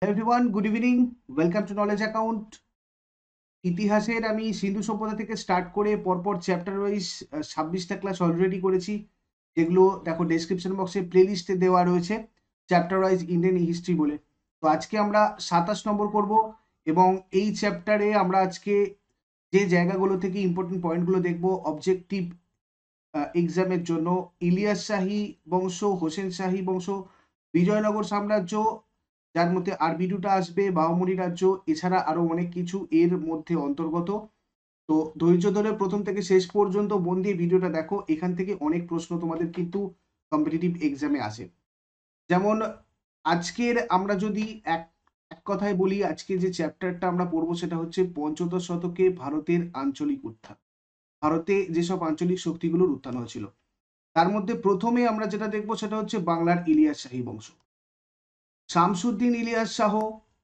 Everyone, good evening. Welcome to knowledge account. ইতিহাসের আমি সিন্ধু সভ্যতা থেকে স্টার্ট করে পরপর চ্যাপ্টার ওয়াইজ 26টা ক্লাস অলরেডি করেছি, যেগুলো দেখো ডেসক্রিপশন বক্সে প্লেলিস্টে দেওয়া রয়েছে চ্যাপ্টার ওয়াইজ ইন্ডিয়ান হিস্ট্রি বলে। তো আজকে আমরা 27 নম্বর করব এবং এই চ্যাপ্টারে আমরা আজকে যে জায়গাগুলো থেকে ইম্পর্টেন্ট পয়েন্টগুলো দেখব অবজেক্টিভ এক্সামের জন্য: ইলিয়াস শাহী বংশ, হোসেন শাহী বংশ, বিজয়নগর সাম্রাজ্য, যার মধ্যে আরবিডুটা আসবে, বাউমনি রাজ্য, এছাড়া আরো অনেক কিছু এর মধ্যে অন্তর্গত। তো ধৈর্য ধরে প্রথম থেকে শেষ পর্যন্ত মন দিয়ে ভিডিওটা দেখো, এখান থেকে অনেক প্রশ্ন তোমাদের কিন্তু কম্পিটিটিভ এক্সামে আসে। যেমন আজকের আমরা যদি এক এক কথায় বলি, আজকে যে চ্যাপ্টারটা আমরা পড়বো সেটা হচ্ছে পঞ্চদশ শতকে ভারতের আঞ্চলিক উত্থান। ভারতে যেসব আঞ্চলিক শক্তিগুলোর উত্থান হয়েছিল, তার মধ্যে প্রথমে আমরা যেটা দেখবো সেটা হচ্ছে বাংলার ইলিয়াস শাহী বংশ। শামসুদ্দিন ইলিয়াস শাহ,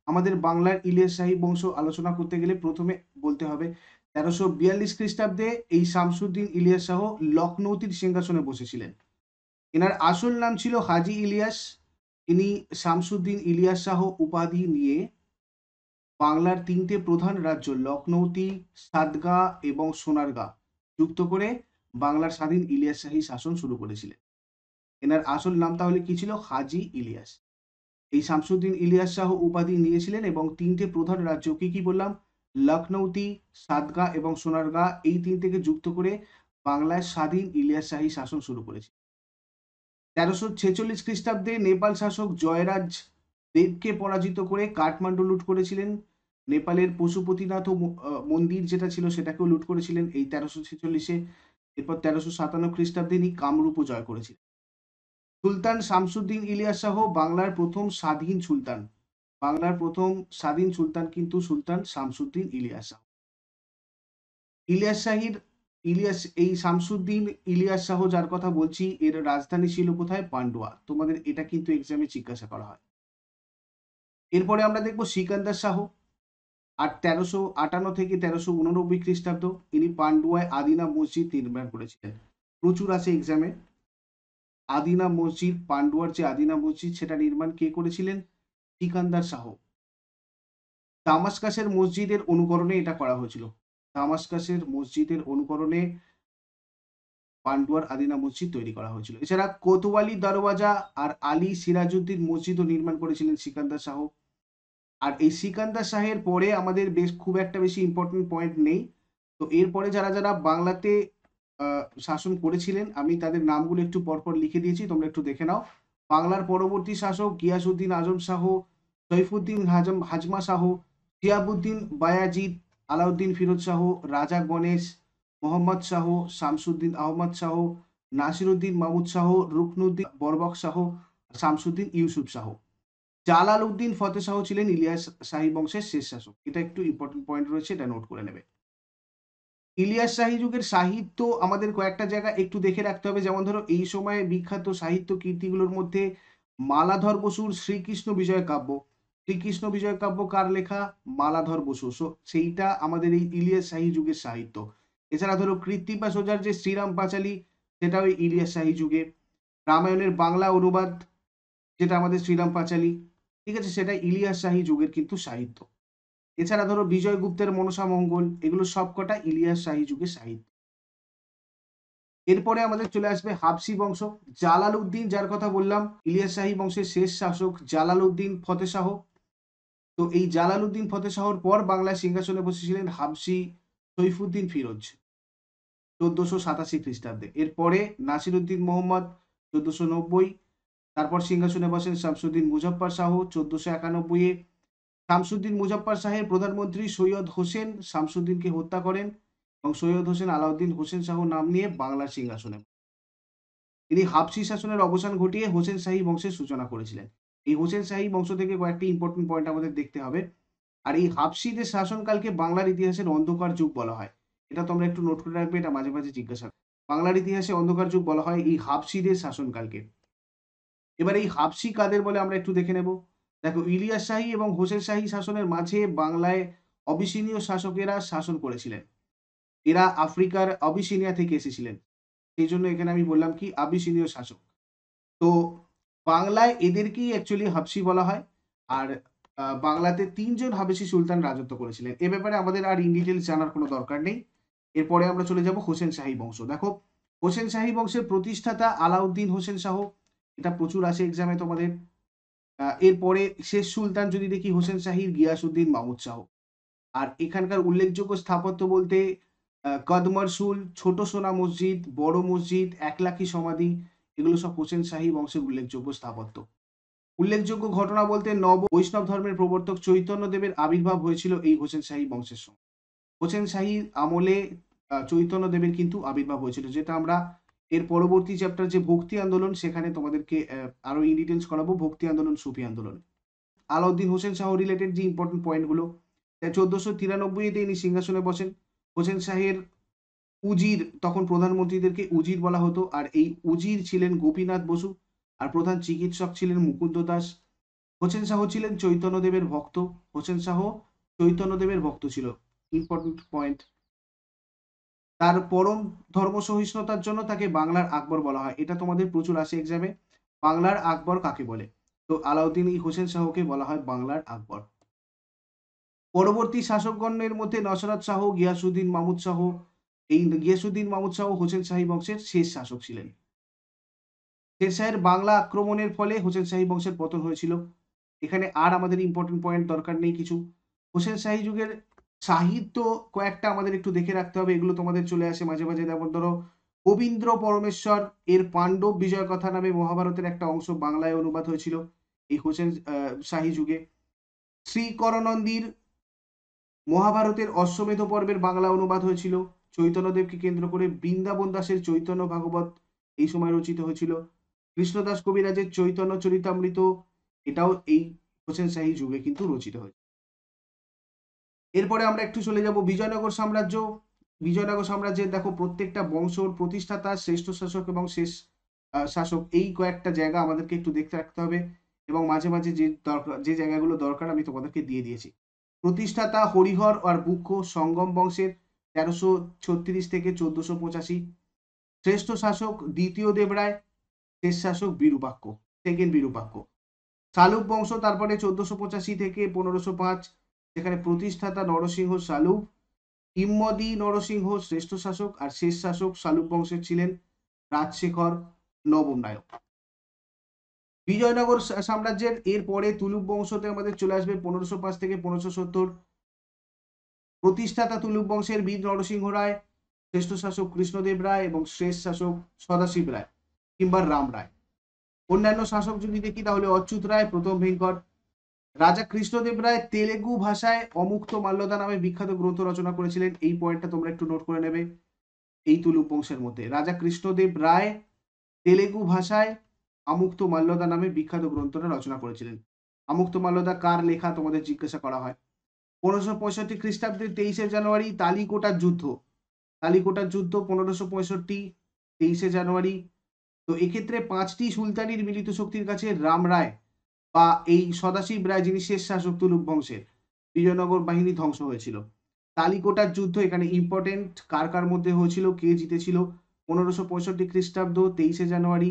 আমাদের বাংলার ইলিয়াস শাহী বংশ আলোচনা করতে গেলে প্রথমে বলতে হবে 1342 খ্রিস্টাব্দে এই শামসুদ্দিন ইলিয়াস শাহ লখনৌতির সিংহাসনে বসেছিলেন। এনার আসল নাম ছিল হাজি ইলিয়াস। তিনি শামসুদ্দিন ইলিয়াস শাহ উপাধি নিয়ে বাংলার তিনটে প্রধান রাজ্য লখনৌতি, সাতগাঁ এবং সোনারগাঁ যুক্ত করে বাংলার স্বাধীন ইলিয়াস শাহী শাসন শুরু করেছিলেন। এনার আসল নাম তাহলে কি ছিল? হাজি ইলিয়াস। এই শামসুদ্দিন ইলিয়াস শাহ উপাধি নিয়েছিলেন এবং তিনটে প্রধান রাজ্য কি কি বললাম? লখনৌতি, সাতগাঁ এবং সোনারগাঁ, এই তিনটেকে যুক্ত করে বাংলায় স্বাধীন ইলিয়াস শাহী শাসন শুরু করেছে। 1346 খ্রিস্টাব্দে নেপাল শাসক জয়রাজ দেবকে পরাজিত করে কাঠমান্ডু লুট করেছিলেন। নেপালের পশুপতিনাথ মন্দির যেটা ছিল সেটাকেও লুট করেছিলেন এই 1346-এ। এরপর 1357 খ্রিস্টাব্দে তিনি কামরূপও জয় করেছিলেন। সুলতান শামসুদ্দিন ইলিয়াস শাহ বাংলার প্রথম স্বাধীন সুলতান। বাংলার প্রথম স্বাধীন সুলতান কিন্তু সুলতান শামসুদ্দিন ইলিয়াস শাহ। ইলিয়াস শাহীর এই শামসুদ্দিন ইলিয়াস শাহ যার কথা বলছি, এর রাজধানী ছিল কোথায়? পান্ডুয়া। তোমাদের এটা কিন্তু এক্সামে জিজ্ঞাসা করা হয়। এরপরে আমরা দেখবো সিকান্দার শাহ। আর 1358 থেকে 1389 খ্রিস্টাব্দ, ইনি পান্ডুয়ায় আদিনা মসজিদ নির্মাণ করেছিলেন। প্রচুর আছে এক্সামে। আদিনা মসজিদ, পান্ডুয়ার যে আদিনা মসজিদ, সেটা নির্মাণ কে করেছিলেন? সিকান্দার শাহ। দামাস্কাসের মসজিদের অনুকরণে এটা করা হয়েছিল। দামাস্কাসের মসজিদের অনুকরণে পান্ডুয়ার আদিনা মসজিদ তৈরি করা হয়েছিল। এছাড়া কোতওয়ালি দরওয়াজা আর আলী সিরাজউদ্দিন মসজিদও নির্মাণ করেছিলেন সিকান্দার শাহ। আর এই সিকান্দার শাহের পরে আমাদের বেশ খুব একটা বেশি ইম্পর্টেন্ট পয়েন্ট নেই। তো এরপরে যারা যারা বাংলাতে শাসন করেছিলেন, আমি তাদের নামগুলো একটু পরপর লিখে দিয়েছি, তোমরা একটু দেখে নাও। বাংলার পরবর্তী শাসক গিয়াসউদ্দিন আজম শাহ, সৈফুদ্দিন হাজমা শাহ, শিয়াবুদ্দিন বায়াজিদ, আলাউদ্দিন ফিরোজ শাহ, রাজা গণেশ, মোহাম্মদ শাহ, শামসুদ্দিন আহমদ শাহ, নাসিরুদ্দিন মাহমুদ শাহ, রুকনুদ্দিন বরবক শাহ, শামসুদ্দিন ইউসুফ শাহ। জালাল উদ্দিন ফতেহ শাহ ছিলেন ইলিয়াস শাহী বংশের শেষ শাসক। এটা একটু ইম্পর্টেন্ট পয়েন্ট রয়েছে, এটা নোট করে নেবে। ইলিয়াস শাহী যুগের সাহিত্য আমাদের কয়েকটা জায়গা একটু দেখে রাখতে হবে। যেমন ধরো, এই সময়ে বিখ্যাত সাহিত্য কীর্তিগুলোর মধ্যে মালাধর বসুর শ্রীকৃষ্ণ বিজয় কাব্য। শ্রীকৃষ্ণ বিজয় কাব্য কার লেখা? মালাধর বসু। সেইটা আমাদের এই ইলিয়াস শাহী যুগের সাহিত্য। এছাড়া ধরো কৃত্তিবা সোজার যে শ্রীরাম পাঁচালী, সেটাও এই ইলিয়াস শাহী যুগে। রামায়ণের বাংলা অনুবাদ যেটা আমাদের শ্রীরাম পাঁচালী, ঠিক আছে, সেটা ইলিয়াস শাহী যুগের কিন্তু সাহিত্য। এছাড়া ধরো বিজয়গুপ্তের মনসা মঙ্গল, এগুলো সবকটা ইলিয়াস শাহী যুগের সাহিত্য। এরপরে আমাদের চলে আসবে হাবসি বংশ। জালাল উদ্দিন, যার কথা বললাম, ইলিয়াস শাহী বংশের শেষ শাসক জালাল উদ্দিন ফতেহ শাহ। তো এই জালাল উদ্দিন ফতেহ শাহর পর বাংলার সিংহাসনে বসেছিলেন হাবসি সৈফুদ্দিন ফিরোজ 1487 খ্রিস্টাব্দে। এরপরে নাসিরুদ্দিন মোহাম্মদ 1490। তারপর সিংহাসনে বসেন শামসুদ্দিন মুজফ্ফর শাহ 1491-এ। শামসুদ্দিন মুজফ্ফর শাহের প্রধানমন্ত্রী সৈয়দ হোসেন শামসুদ্দিনকে হত্যা করেন এবং সৈয়দ হোসেন আলাউদ্দিন হোসেন শাহ নাম নিয়ে বাংলার সিংহাসনে। তিনি হাবশি শাসনের অবসান ঘটিয়ে হোসেন শাহী বংশের সূচনা করেছিলেন। এই হোসেন শাহী বংশ থেকে কয়েকটি ইম্পর্টেন্ট পয়েন্ট আমাদের দেখতে হবে। আর এই হাবশিদের শাসনকালকে বাংলার ইতিহাসের অন্ধকার যুগ বলা হয়। এটা তোমরা একটু নোট করে রাখবে, এটা মাঝে মাঝে জিজ্ঞাসা। বাংলার ইতিহাসে অন্ধকার যুগ বলা হয় এই হাবশিদের শাসনকালকে। এবার এই হাবশি কাদের বলে আমরা একটু দেখে নেব। দেখো, ইলিয়াস শাহী এবং হোসেন শাহী শাসনের মাঝে বাংলায় অবিসিনীয় শাসকেরা শাসন করেছিলেন। এরা আফ্রিকার আবিসিনিয়া থেকে এসেছিলেন, সেই জন্য এখানে আমি বললাম কি আবিসিনীয় শাসক। তো বাংলায় এদেরকেই অ্যাকচুয়ালি হাবশি বলা হয়। আর বাংলাতে 3 জন হাবেশি সুলতান রাজত্ব করেছিলেন। এ ব্যাপারে আমাদের আর ইন ডিটেইলস জানার কোনো দরকার নেই। এরপরে আমরা চলে যাব হোসেন শাহী বংশ। দেখো, হোসেন শাহী বংশের প্রতিষ্ঠাতা আলাউদ্দিন হোসেন শাহ। এটা প্রচুর আসে এক্সামে তোমাদের। এরপরে শেষ সুলতান যদি দেখি হোসেন শাহীর গিয়াসউদ্দিন মাহমুদ শাহ। আর এখানকার উল্লেখযোগ্য স্থাপত্য বলতে কদমরসুল, ছোট সোনা মসজিদ, বড় মসজিদ, একলাখী সমাধি, এগুলো সব হোসেন শাহী বংশের উল্লেখযোগ্য স্থাপত্য। উল্লেখযোগ্য ঘটনা বলতে নব বৈষ্ণব ধর্মের প্রবর্তক চৈতন্যদেবের আবির্ভাব হয়েছিল এই হোসেন শাহী বংশের সময়। হোসেন শাহী আমলে চৈতন্যদেবের কিন্তু আবির্ভাব হয়েছিল, যেটা আমরা এর পরবর্তী চ্যাপ্টার যে ভক্তি আন্দোলন সেখানে তোমাদেরকে আরো ইন ডিটেলস করাবো, ভক্তি আন্দোলন, সুফি আন্দোলন। আলাউদ্দিন হোসেন শাহ রিলেটেড যে ইম্পর্টেন্ট পয়েন্টগুলো, 1493-তে ইনি সিংহাসনে বসেন। হোসেন শাহের উজির, তখন প্রধানমন্ত্রীদেরকে উজির বলা হতো, আর এই উজির ছিলেন গোপীনাথ বসু, আর প্রধান চিকিৎসক ছিলেন মুকুন্দ দাস। হোসেন শাহ ছিলেন চৈতন্যদেবের ভক্ত। হোসেন শাহ চৈতন্যদেবের ভক্ত ছিল, ইম্পর্টেন্ট পয়েন্ট। তার পরম ধর্ম সহিষ্ণুতার জন্য তাকে বাংলার আকবর বলা হয়। এটা তোমাদের প্রচুর আসে এক্সামে, বাংলার আকবর কাকে বলে? তো আলাউদ্দিন এই হোসেন শাহকে বলা হয় বাংলার আকবর। পরবর্তী শাসকগণের মধ্যে নসরত শাহ, গিয়াসউদ্দিন মাহমুদ শাহ, এই গিয়াসউদ্দিন মাহমুদ শাহ হোসেন শাহী বংশের শেষ শাসক ছিলেন। শের শাহের বাংলা আক্রমণের ফলে হোসেন শাহী বংশের পতন হয়েছিল। এখানে আর আমাদের ইম্পর্টেন্ট পয়েন্ট দরকার নেই কিছু। হোসেন শাহী যুগের সাহিত্য কয়েকটা আমাদের একটু দেখে রাখতে হবে, এগুলো তোমাদের চলে আসে মাঝে মাঝে। যেমন ধরো, কবীন্দ্র পরমেশ্বর এর পাণ্ডব বিজয় কথা নামে মহাভারতের একটা অংশ বাংলায় অনুবাদ হয়েছিল এই হোসেন শাহী যুগে। শ্রীকরনন্দীর মহাভারতের অশ্বমেধ পর্বের বাংলা অনুবাদ হয়েছিল। চৈতন্যদেবকে কেন্দ্র করে বৃন্দাবন দাসের চৈতন্য ভাগবত এই সময় রচিত হয়েছিল। কৃষ্ণদাস কবিরাজের চৈতন্য চরিতামৃত, এটাও এই হোসেন শাহী যুগে কিন্তু রচিত হয়েছে। এরপরে আমরা একটু চলে যাব বিজয়নগর সাম্রাজ্য। বিজয়নগর সাম্রাজ্যের দেখো প্রত্যেকটা বংশর প্রতিষ্ঠাতা, শ্রেষ্ঠ শাসক এবং শেষ শাসক, এই কয়েকটা জায়গা আমাদেরকে একটু দেখতে রাখতে হবে, এবং মাঝে মাঝে যে দরকার, যে জায়গাগুলো দরকার আমি তোমাদেরকে দিয়ে দিয়েছি। প্রতিষ্ঠাতা হরিহর আর বুক্ষ, সঙ্গম বংশের, 1336 থেকে 1485। শ্রেষ্ঠ শাসক দ্বিতীয় দেবরায়, শেষ শাসক বিরূপাক্ষ, সেকেন্ড বিরূপাক্ষ। শালুক বংশ তারপরে 1485 থেকে 1505, সেখানে প্রতিষ্ঠাতা নরসিংহ শালুক। ইম্মদি নরসিংহ শ্রেষ্ঠ শাসক, আর শেষ শাসক শালুক বংশের ছিলেন রাজশেখর নবম নায়ক। বিজয়নগর সাম্রাজ্যের এরপরে তুলুক বংশতে আমাদের চলে আসবে 1505 থেকে 1570। প্রতিষ্ঠাতা তুলুক বংশের বীর নরসিংহ রায়, শ্রেষ্ঠ শাসক কৃষ্ণদেব রায় এবং শেষ শাসক সদাশিব রায় কিংবা রাম রায়। অন্যান্য শাসক যদি দেখি তাহলে অচ্যুত রায়, প্রথম ভেঙ্কট। রাজা কৃষ্ণদেব রায় তেলেগু ভাষায় অমুক্ত মাল্যদা নামে বিখ্যাত গ্রন্থ রচনা করেছিলেন। এই পয়েন্টটা তোমরা একটু নোট করে নেবে। এই তুলুক বংশের মধ্যে রাজা কৃষ্ণদেব রায় তেলেগু ভাষায় আমুক্ত মাল্যদা নামে বিখ্যাত গ্রন্থটা রচনা করেছিলেন। আমুক্ত মাল্যদা কার লেখা তোমাদের জিজ্ঞাসা করা হয়। 1565 খ্রিস্টাব্দের 23শে জানুয়ারি তালিকোটার যুদ্ধ। তালিকোটার যুদ্ধ 1565, 23শে জানুয়ারি। তো এক্ষেত্রে 5টি সুলতানির মিলিত শক্তির কাছে রাম রায় বা এই সদাশিব রায়, যিনি শেষ শাসক তুলুক বংশের, বিজয়নগর বাহিনী ধ্বংস হয়েছিল। তালিকোটার যুদ্ধ এখানে ইম্পর্টেন্ট, কার কার মধ্যে হয়েছিল, কে জিতেছিল। 1565 খ্রিস্টাব্দ 23শে জানুয়ারি।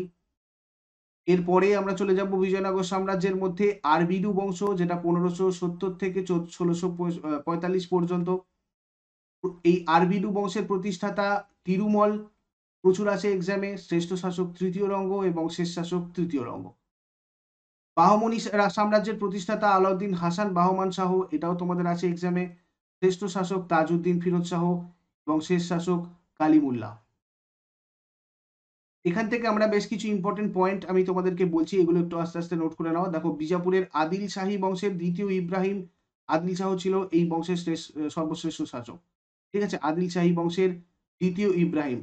এরপরে আমরা চলে যাব বিজয়নগর সাম্রাজ্যের মধ্যে আরবিডু বংশ, যেটা 1570 থেকে 1645 পর্যন্ত। এই আরবিডু বংশের প্রতিষ্ঠাতা তিরুমল, প্রচুর আছে এক্সামে, শ্রেষ্ঠ শাসক তৃতীয় রঙ্গ এবং শেষ শাসক তৃতীয় রঙ্গ। বাহমনি সাম্রাজ্যের প্রতিষ্ঠাতা আলাউদ্দিন হাসান বাহমান শাহ, এটাও তোমাদের আছে এক্সামে, শ্রেষ্ঠ শাসক তাজউদ্দিন ফিরোজ শাহ এবং শেষ শাসক কালিমুল্লাহ। এখান থেকে আমরা বেশ কিছু ইম্পর্টেন্ট পয়েন্ট আমি তোমাদেরকে বলছি, এগুলো একটু আস্তে আস্তে নোট করে নাও। দেখো, বিজাপুরের আদিল শাহী বংশের দ্বিতীয় ইব্রাহিম আদিল শাহ ছিল এই বংশের সর্বশ্রেষ্ঠ শাসক। ঠিক আছে, আদিল শাহী বংশের দ্বিতীয় ইব্রাহিম।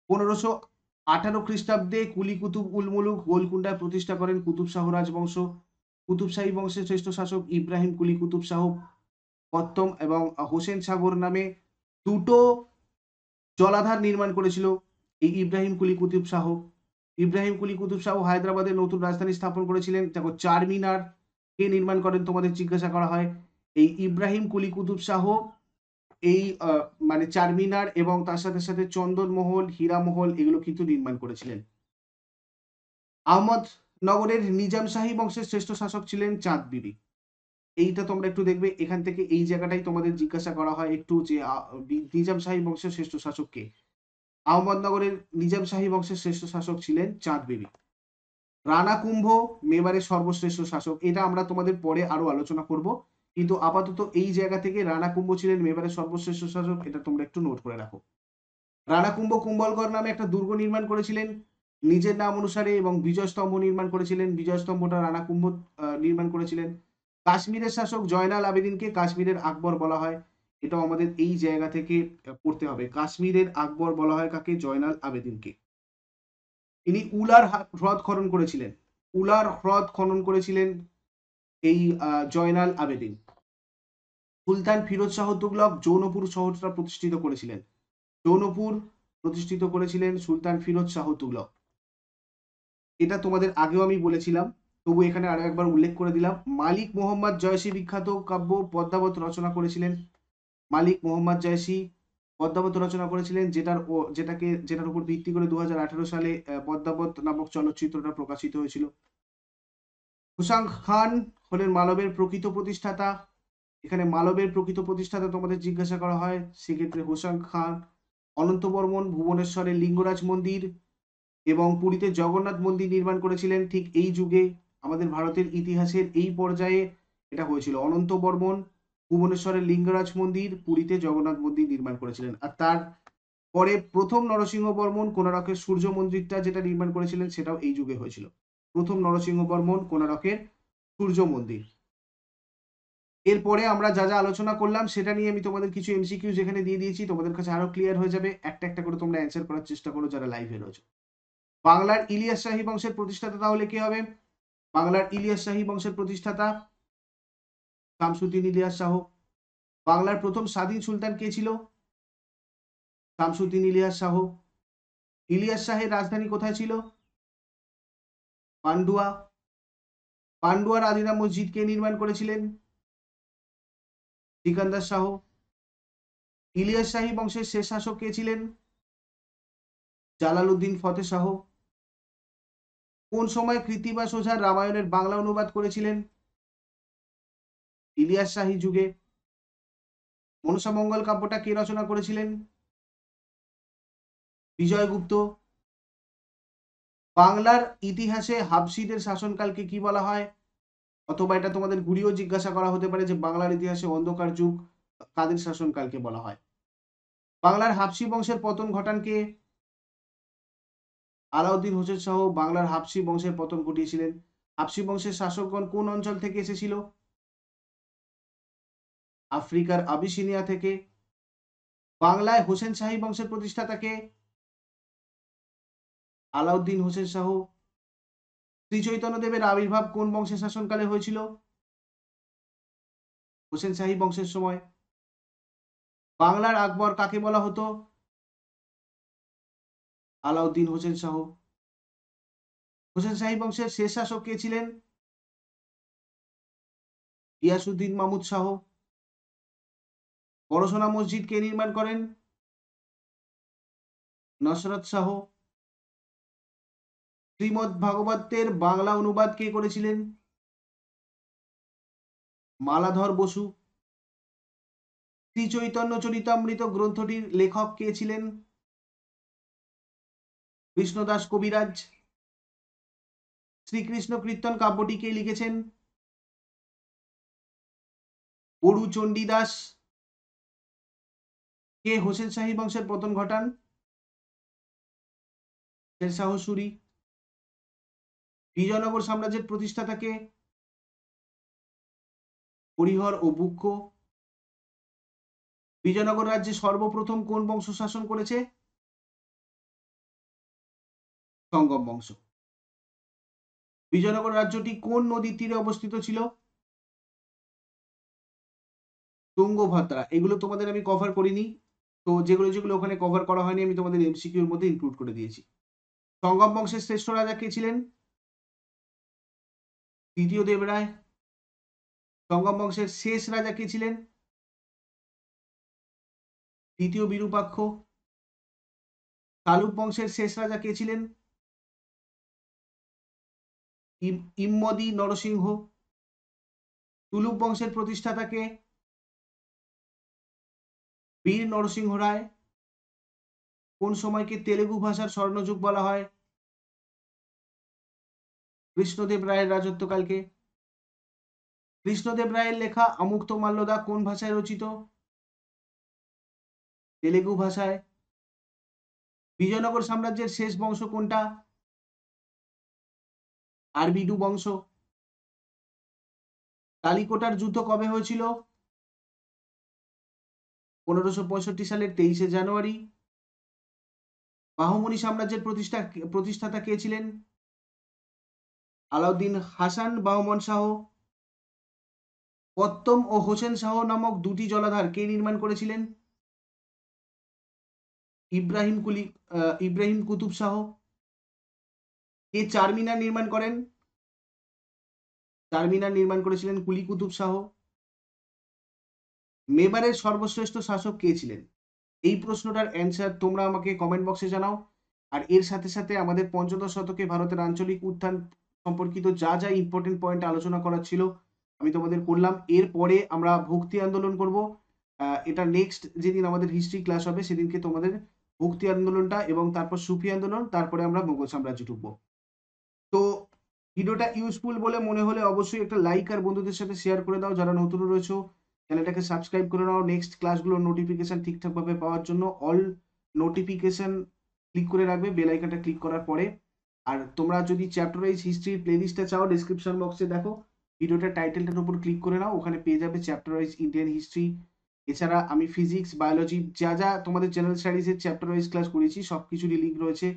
1518 খ্রিস্টাব্দে কুলি কুতুব উল মুলুক গোলকুন্ডায় প্রতিষ্ঠা করেন কুতুব শাহ রাজবংশ। কুতুব শাহী বংশের শ্রেষ্ঠ শাসক ইব্রাহিম কুলি কুতুব শাহ প্রথম এবং হোসেন সাগর নামে দুটো জলাধার নির্মাণ করেছিল এই ইব্রাহিম কুলি কুতুব শাহ। ইব্রাহিম কুলি কুতুব শাহ হায়দ্রাবাদের নতুন রাজধানী স্থাপন করেছিলেন। দেখো, চারমিনার কে নির্মাণ করেন তোমাদের জিজ্ঞাসা করা হয়। এই ইব্রাহিম কুলি কুতুব শাহ এই মানে চারমিনার এবং তার সাথে সাথে চন্দনমহল, হীরামহল, এগুলো কিন্তু নির্মাণ করেছিলেন। আহমদনগরের নিজাম শাহী বংশের শ্রেষ্ঠ শাসক ছিলেন চাঁদ বিবি। এইটা তোমরা একটু দেখবে, এখান থেকে এই জায়গাটাই তোমাদের জিজ্ঞাসা করা হয় একটু যে নিজাম শাহী বংশের শ্রেষ্ঠ শাসক কে। আহমদনগরের নিজাম শাহী বংশের শ্রেষ্ঠ শাসক ছিলেন চাঁদ বিবি। রানা কুম্ভ মেবারের সর্বশ্রেষ্ঠ শাসক, এটা আমরা তোমাদের পরে আরো আলোচনা করব, কিন্তু আপাতত এই জায়গা থেকে রানা কুম্ভ ছিলেন মেবারের সর্বশ্রেষ্ঠ শাসক, এটা তোমরা একটু নোট করে রাখো। রানা কুম্ভ কুম্ভলগড় নামে একটা দুর্গ নির্মাণ করেছিলেন নিজের নাম অনুসারে, এবং বিজয় স্তম্ভ নির্মাণ করেছিলেন। বিজয় স্তম্ভটা রানা কুম্ভ নির্মাণ করেছিলেন। কাশ্মীরের শাসক জয়নাল আবেদিনকে কাশ্মীরের আকবর বলা হয়, এটাও আমাদের এই জায়গা থেকে পড়তে হবে। কাশ্মীরের আকবর বলা হয় কাকে? জয়নাল আবেদিনকে। তিনি উলার হ্রদ খনন করেছিলেন। উলার হ্রদ খনন করেছিলেন এই জয়নাল আবেদিন। সুলতান ফিরোজ শাহ তুগলক জৌনপুর শহরটা প্রতিষ্ঠিত করেছিলেন। জৌনপুর প্রতিষ্ঠিত করেছিলেন সুলতান ফিরোজ শাহ তুগলক। এটা তোমাদের আগেও আমি বলেছিলাম, তবু এখানে আরো একবার উল্লেখ করে দিলাম। মালিক মোহাম্মদ জয়সী বিখ্যাত কাব্য পদ্মাবত রচনা করেছিলেন। মালিক মোহাম্মদ জয়সী পদ্মাবত রচনা করেছিলেন, যেটার উপর ভিত্তি করে 2018 সালে পদ্মাবত নামক চলচ্চিত্রটা প্রকাশিত হয়েছিল। হুসাং খান হলেন মালবের প্রকৃত প্রতিষ্ঠাতা। এখানে মালবের প্রকৃত প্রতিষ্ঠাতা তোমাদের জিজ্ঞাসা করা হয়, সেক্ষেত্রে হুসাং খান। অনন্ত বর্মন ভুবনেশ্বরে লিঙ্গরাজ মন্দির এবং পুরীতে জগন্নাথ মন্দির নির্মাণ করেছিলেন ঠিক এই যুগে। আমাদের ভারতের ইতিহাসের এই পর্যায়ে এটা হয়েছিল। অনন্ত বর্মন ভুবনেশ্বরের লিঙ্গরাজ মন্দির, পুরীতে জগন্নাথ মন্দির নির্মাণ করেছিলেন। আর তার পরে প্রথম নরসিংহ বর্মন কোণারকের সূর্য মন্দিরটা যেটা নির্মাণ করেছিলেন, সেটাও এই যুগে হয়েছিল। প্রথম নরসিংহ বর্মন কোণারকের সূর্য মন্দির। এরপরে আমরা যা যা আলোচনা করলাম সেটা নিয়ে আমি তোমাদের কিছু এমসিকিউ যেখানে দিয়ে দিয়েছি, তোমাদের কাছে আরো ক্লিয়ার হয়ে যাবে। একটা একটা করে তোমরা অ্যান্সার করার চেষ্টা করো যারা লাইভে রয়েছে। বাংলার ইলিয়াস শাহী বংশের প্রতিষ্ঠাতা তাহলে কে হবে? বাংলার ইলিয়াস শাহী বংশের প্রতিষ্ঠাতা শামসুদ্দিন ইলিয়াস শাহ। বাংলার প্রথম স্বাধীন সুলতান কে ছিল? শামসুদ্দিন ইলিয়াস শাহ। ইলিয়াস শাহের রাজধানী কোথায় ছিল? পান্ডুয়া। পান্ডুয়ার আদিনা মসজিদ কে নির্মাণ করেছিলেন? সিকান্দার শাহ। ইলিয়াস শাহী বংশের শেষ শাসক কে ছিলেন? জালালউদ্দিন ফতেহ শাহ। কোন সময় কৃত্তিবাস ওঝা রামায়ণের বাংলা অনুবাদ করেছিলেন? ইলিয়াস শাহী যুগে। মনসা মঙ্গল কাব্যটা কে রচনা করেছিলেন? বিজয়গুপ্ত। বাংলার ইতিহাসে হাবশিদের শাসনকালকে কি বলা হয়? অথবা এটা তোমাদের ঘুরিয়েও জিজ্ঞাসা করা হতে পারে যে বাংলার ইতিহাসে অন্ধকার যুগ কাদের শাসনকালকে বলা হয়? বাংলার হাবশি বংশের পতন ঘটান কে? আলাউদ্দিন হোসেন শাহ বাংলার হাবশি বংশের পতন ঘটিয়েছিলেন। হাবশি বংশের শাসকগণ কোন অঞ্চল থেকে এসেছিল? আফ্রিকার আবিসিনিয়া থেকে। বাংলায় হোসেন শাহী বংশের প্রতিষ্ঠাতাকে? আলাউদ্দিন হোসেন শাহ। শ্রী চৈতন্যদেবের আবির্ভাব কোন বংশের শাসনকালে হয়েছিল? হোসেন শাহী বংশের সময়। বাংলার আকবর কাকে বলা হতো? আলাউদ্দিন হোসেন শাহ। হোসেন শাহী বংশের শেষ শাসক কে ছিলেন? গিয়াসউদ্দিন মাহমুদ শাহ। বড়সোনা মসজিদ কে নির্মাণ করেন? নসরত শাহ। শ্রীমদ্ ভাগবতের বাংলা অনুবাদ কে করেছিলেন? মালাধর বসু। শ্রী চৈতন্য চরিতামৃত গ্রন্থটির লেখক কে ছিলেন? কৃষ্ণদাস কবিরাজ। শ্রীকৃষ্ণ কীর্তন কাব্যটি কে লিখেছেন? বড়ু চণ্ডীদাস। কে হোসেন শাহী বংশের পতন ঘটান? শেরশাহ সূরি। বিজয়নগর সাম্রাজ্যের প্রতিষ্ঠাতা কে? হরিহর ও বুক্ষ। বিজয়নগর রাজ্যে সর্বপ্রথম কোন বংশ শাসন করেছে? সঙ্গম বংশ। বিজয়নগর রাজ্যটি কোন নদীর তীরে অবস্থিত ছিল? তুঙ্গভদ্রা। এগুলো তোমাদের আমি কভার করিনি, তো যেগুলো যেগুলো ওখানে কভার করা হয়নি আমি তোমাদের এমসিকিউর মধ্যে ইনক্লুড করে দিয়েছি। সঙ্গম বংশের শ্রেষ্ঠ রাজা কে ছিলেন? তৃতীয় দেবরায়। সঙ্গম বংশের শেষ রাজা কে ছিলেন? দ্বিতীয় বিরূপাক্ষ। চালুক বংশের শেষ রাজা কে ছিলেন? ইম্মদি নরসিংহ। তুলুক বংশের প্রতিষ্ঠাতাকে? বীর নরসিংহ রায়। কোন সময়কে তেলেগু ভাষার স্বর্ণযুগ বলা হয়? কৃষ্ণদেব রায়ের রাজত্বকালকে। কৃষ্ণদেব রায়ের লেখা আমুক্তমাল্যদা কোন ভাষায় রচিত? তেলেগু ভাষায়। বিজয়নগর সাম্রাজ্যের শেষ বংশ কোনটা? আরবিডু বংশ। তালিকোটার যুদ্ধ কবে হয়েছিল? 1565 সালের 23শে জানুয়ারি। বাহুমনি সাম্রাজ্যের প্রতিষ্ঠাতা কে ছিলেন? আলাউদ্দিন হাসান বাহমন শাহ। পত্তম ও হোসেন শাহ নামক দুটি জলাধার কে নির্মাণ করেছিলেন? ইব্রাহিম কুতুব শাহ। কে চারমিনার নির্মাণ করেন? চারমিনার নির্মাণ করেছিলেন কুলি কুতুব শাহ। মেবারের সর্বশ্রেষ্ঠ শাসক কে ছিলেন? এই প্রশ্নটার অ্যান্সার তোমরা আমাকে কমেন্ট বক্সে জানাও। আর এর সাথে সাথে আমাদের পঞ্চদশ শতকে ভারতের আঞ্চলিক উত্থান সম্পর্কিত যা যা ইম্পর্টেন্ট পয়েন্ট আলোচনা করার ছিল আমি তোমাদের করলাম। এরপরে আমরা ভক্তি আন্দোলন করব। এটা নেক্সট যেদিন আমাদের হিস্ট্রি ক্লাস হবে সেদিনকে তোমাদের ভক্তি আন্দোলনটা এবং তারপর সুফি আন্দোলন, তারপরে আমরা মোগল সাম্রাজ্য ঢুকবো। তো ভিডিওটা ইউজফুল বলে মনে হলে অবশ্যই একটা লাইক আর বন্ধুদের সাথে শেয়ার করে দাও। যারা নতুন রয়েছে চ্যানেলটাকে সাবস্ক্রাইব করে নাও নেক্সট ক্লাসগুলোর নোটিফিকেশন ঠিকঠাকভাবে পাওয়ার জন্য। অল নোটিফিকেশন ক্লিক করে রাখবে বেল আইকনটা ক্লিক করার পরে। আর তোমরা যদি চ্যাপ্টার ওয়াইজ হিস্ট্রির প্লেলিস্টটা চাও ডিসক্রিপশন বক্সে দেখো, ভিডিওটার টাইটেলটার উপর ক্লিক করে নাও, ওখানে পেয়ে যাবে চ্যাপ্টার ওয়াইজ ইন্ডিয়ান হিস্ট্রি। এছাড়া আমি ফিজিক্স বায়োলজি যা যা তোমাদের জেনারেল স্টাডিজের চ্যাপ্টার ওয়াইজ ক্লাস করেছি সব কিছুরই লিঙ্ক রয়েছে।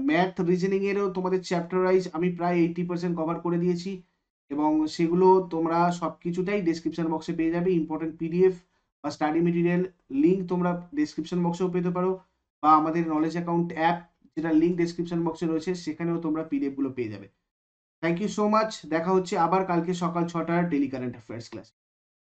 ম্যাথ রিজনিং এরও তোমাদের চ্যাপ্টার ওয়াইজ আমি প্রায় 80% কভার করে দিয়েছি এবং সেগুলো তোমরা সবকিছুটাই ডেসক্রিপশন বক্সে পেয়ে যাবে। ইম্পর্টেন্ট পিডিএফ বা স্টাডি মেটেরিয়াল লিঙ্ক তোমরা ডেসক্রিপশন বক্সেও পেতে পারো, বা আমাদের নলেজ অ্যাকাউন্ট অ্যাপ যেটা লিঙ্ক ডেসক্রিপশন বক্সে রয়েছে সেখানেও তোমরা পিডিএফ গুলো পেয়ে যাবে। Thank you so much. দেখা হচ্ছে আবার কালকে সকাল 6টার ডেলি কারেন্ট অ্যাফেয়ার্স ক্লাস।